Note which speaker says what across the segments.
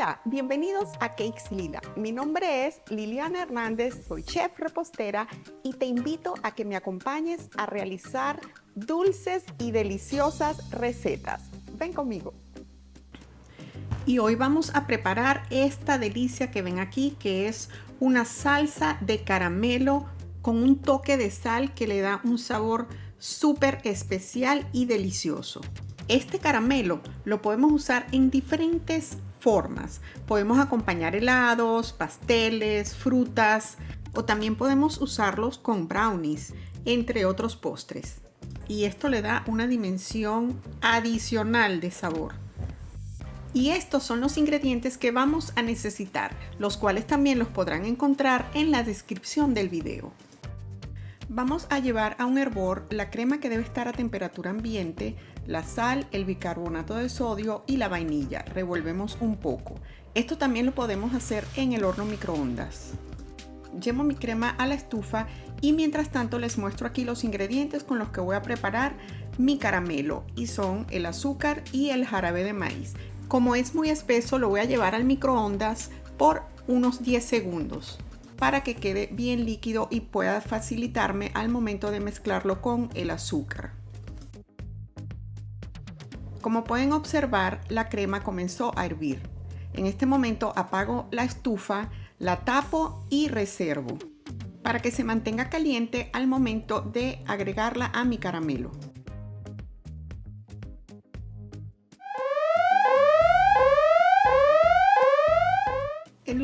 Speaker 1: Hola, bienvenidos a Cakes Lila. Mi nombre es Liliana Hernández, soy chef repostera y te invito a que me acompañes a realizar dulces y deliciosas recetas. Ven conmigo. Y hoy vamos a preparar esta delicia que ven aquí, que es una salsa de caramelo con un toque de sal que le da un sabor súper especial y delicioso. Este caramelo lo podemos usar en diferentes formas. Podemos acompañar helados, pasteles, frutas o también podemos usarlos con brownies, entre otros postres. Y esto le da una dimensión adicional de sabor. Y estos son los ingredientes que vamos a necesitar, los cuales también los podrán encontrar en la descripción del video. Vamos a llevar a un hervor la crema que debe estar a temperatura ambiente, la sal, el bicarbonato de sodio y la vainilla. Revolvemos un poco. Esto también lo podemos hacer en el horno microondas. Llevo mi crema a la estufa y mientras tanto les muestro aquí los ingredientes con los que voy a preparar mi caramelo, y son el azúcar y el jarabe de maíz. Como es muy espeso, lo voy a llevar al microondas por unos 10 segundos para que quede bien líquido y pueda facilitarme al momento de mezclarlo con el azúcar. Como pueden observar, la crema comenzó a hervir. En este momento apago la estufa, la tapo y reservo para que se mantenga caliente al momento de agregarla a mi caramelo.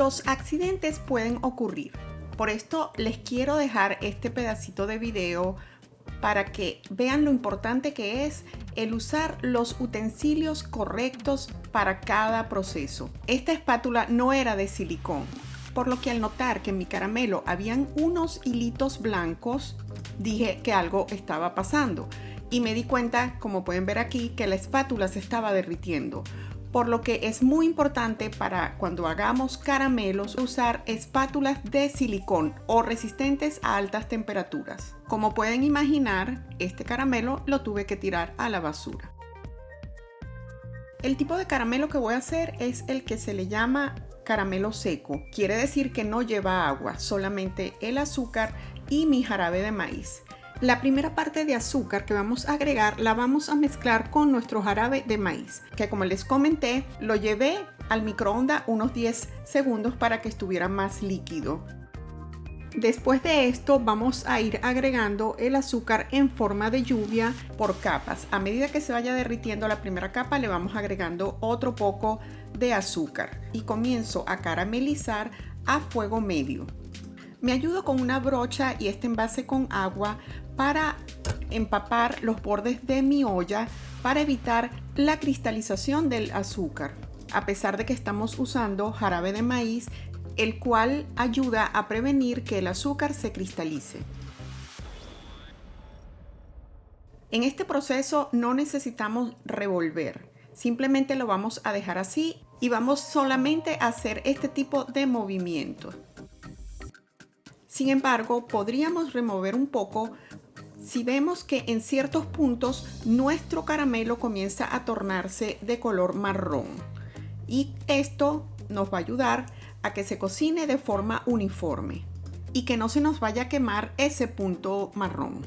Speaker 1: Los accidentes pueden ocurrir. Por esto les quiero dejar este pedacito de video para que vean lo importante que es el usar los utensilios correctos para cada proceso. Esta espátula no era de silicón, por lo que al notar que en mi caramelo habían unos hilitos blancos, dije que algo estaba pasando y me di cuenta, como pueden ver aquí, que la espátula se estaba derritiendo. Por lo que es muy importante para cuando hagamos caramelos usar espátulas de silicón o resistentes a altas temperaturas. Como pueden imaginar, este caramelo lo tuve que tirar a la basura. El tipo de caramelo que voy a hacer es el que se le llama caramelo seco. Quiere decir que no lleva agua, solamente el azúcar y mi jarabe de maíz. La primera parte de azúcar que vamos a agregar la vamos a mezclar con nuestro jarabe de maíz, que como les comenté, lo llevé al microondas unos 10 segundos para que estuviera más líquido. Después de esto vamos a ir agregando el azúcar en forma de lluvia por capas. A medida que se vaya derritiendo la primera capa le vamos agregando otro poco de azúcar y comienzo a caramelizar a fuego medio. Me ayudo con una brocha y este envase con agua para empapar los bordes de mi olla para evitar la cristalización del azúcar, a pesar de que estamos usando jarabe de maíz, el cual ayuda a prevenir que el azúcar se cristalice. En este proceso no necesitamos revolver, simplemente lo vamos a dejar así y vamos solamente a hacer este tipo de movimientos. Sin embargo, podríamos remover un poco si vemos que en ciertos puntos nuestro caramelo comienza a tornarse de color marrón. Y esto nos va a ayudar a que se cocine de forma uniforme y que no se nos vaya a quemar ese punto marrón.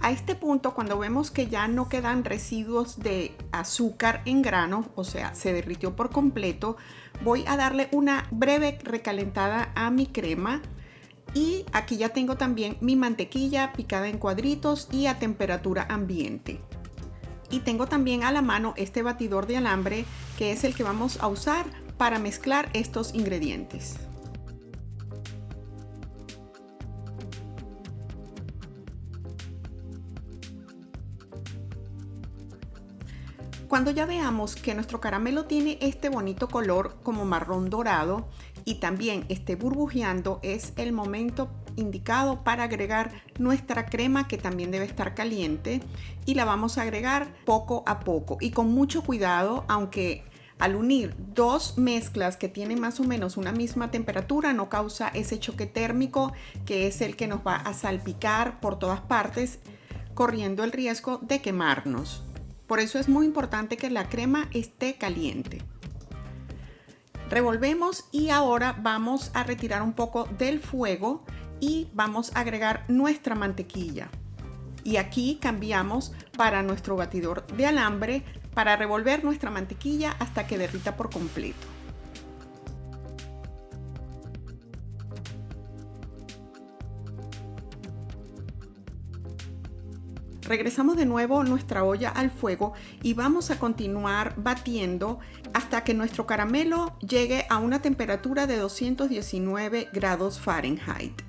Speaker 1: A este punto, cuando vemos que ya no quedan residuos de azúcar en grano, o sea, se derritió por completo, voy a darle una breve recalentada a mi crema. Y aquí ya tengo también mi mantequilla picada en cuadritos y a temperatura ambiente. Y tengo también a la mano este batidor de alambre, que es el que vamos a usar para mezclar estos ingredientes. Cuando ya veamos que nuestro caramelo tiene este bonito color como marrón dorado y también esté burbujeando, es el momento indicado para agregar nuestra crema, que también debe estar caliente, y la vamos a agregar poco a poco y con mucho cuidado, aunque al unir dos mezclas que tienen más o menos una misma temperatura no causa ese choque térmico que es el que nos va a salpicar por todas partes, corriendo el riesgo de quemarnos. Por eso es muy importante que la crema esté caliente. Revolvemos y ahora vamos a retirar un poco del fuego y vamos a agregar nuestra mantequilla. Y aquí cambiamos para nuestro batidor de alambre para revolver nuestra mantequilla hasta que derrita por completo. Regresamos de nuevo nuestra olla al fuego y vamos a continuar batiendo hasta que nuestro caramelo llegue a una temperatura de 219 grados Fahrenheit.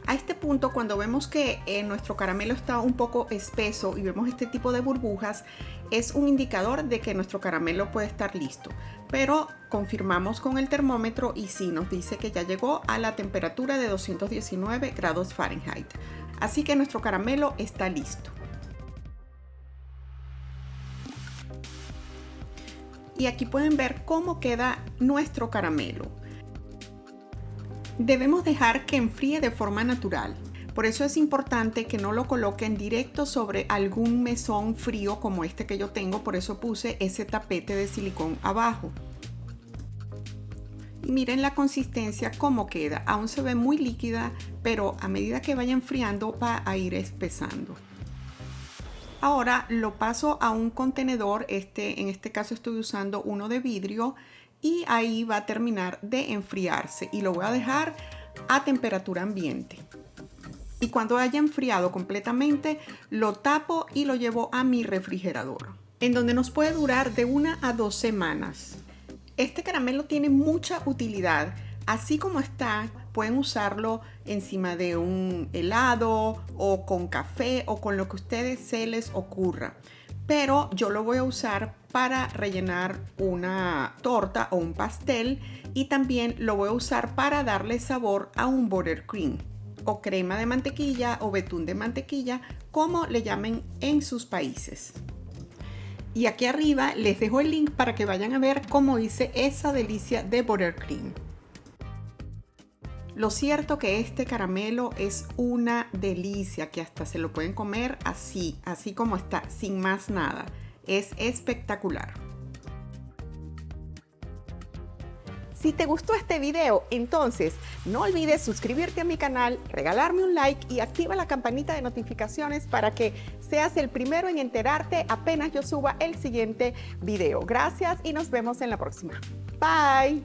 Speaker 1: A este punto, cuando vemos que nuestro caramelo está un poco espeso y vemos este tipo de burbujas, es un indicador de que nuestro caramelo puede estar listo. Pero confirmamos con el termómetro y sí, nos dice que ya llegó a la temperatura de 219 grados Fahrenheit. Así que nuestro caramelo está listo. Y aquí pueden ver cómo queda nuestro caramelo. Debemos dejar que enfríe de forma natural. Por eso es importante que no lo coloquen directo sobre algún mesón frío como este que yo tengo. Por eso puse ese tapete de silicón abajo. Y miren la consistencia cómo queda. Aún se ve muy líquida, pero a medida que vaya enfriando va a ir espesando. Ahora lo paso a un contenedor. En este caso estoy usando uno de vidrio. Y ahí va a terminar de enfriarse y lo voy a dejar a temperatura ambiente. Y cuando haya enfriado completamente, lo tapo y lo llevo a mi refrigerador, en donde nos puede durar de 1 a 2 semanas. Este caramelo tiene mucha utilidad. Así como está, pueden usarlo encima de un helado o con café o con lo que a ustedes se les ocurra. Pero yo lo voy a usar para rellenar una torta o un pastel y también lo voy a usar para darle sabor a un buttercream o crema de mantequilla o betún de mantequilla, como le llamen en sus países. Y aquí arriba les dejo el link para que vayan a ver cómo hice esa delicia de buttercream. Lo cierto que este caramelo es una delicia, que hasta se lo pueden comer así como está, sin más nada. Es espectacular. Si te gustó este video, entonces no olvides suscribirte a mi canal, regalarme un like y activa la campanita de notificaciones para que seas el primero en enterarte apenas yo suba el siguiente video. Gracias y nos vemos en la próxima. Bye.